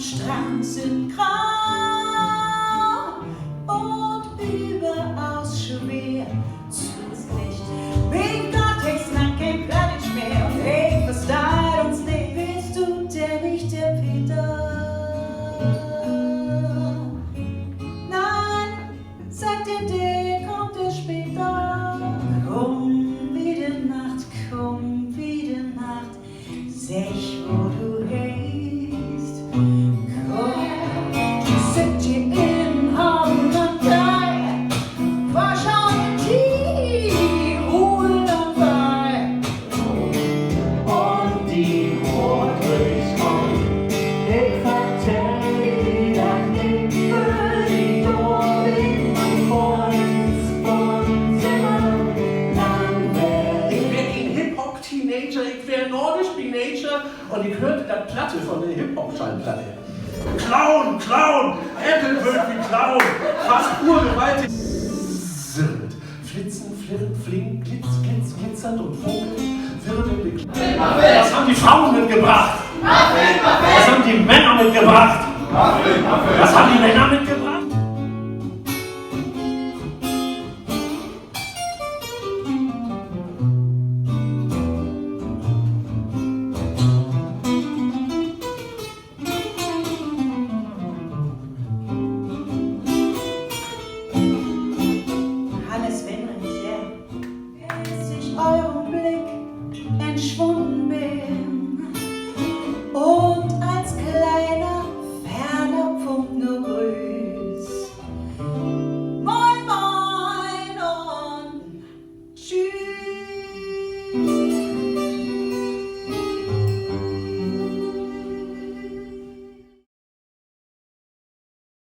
Strand sind grau und überaus schwer. Zusätzlich wegen Gottes nach kein Platt mehr. Und hey, was da uns nicht, bist du der nicht der Peter? Nein, sagt der kommt der später. Komm wieder Nacht, sech wo du hältst. Und ich hörte das Platte von der Hip-Hop-Schallplatte. Clown, Clown, Apple wird wie Clown, fast urgewaltig. Zirrt, flitzen, flirren, flink, glitz, glitz, glitzernd und funkelt, wirbelnd. Was haben die Frauen mitgebracht? Was haben die Männer mitgebracht? Was haben die Männer mitgebracht?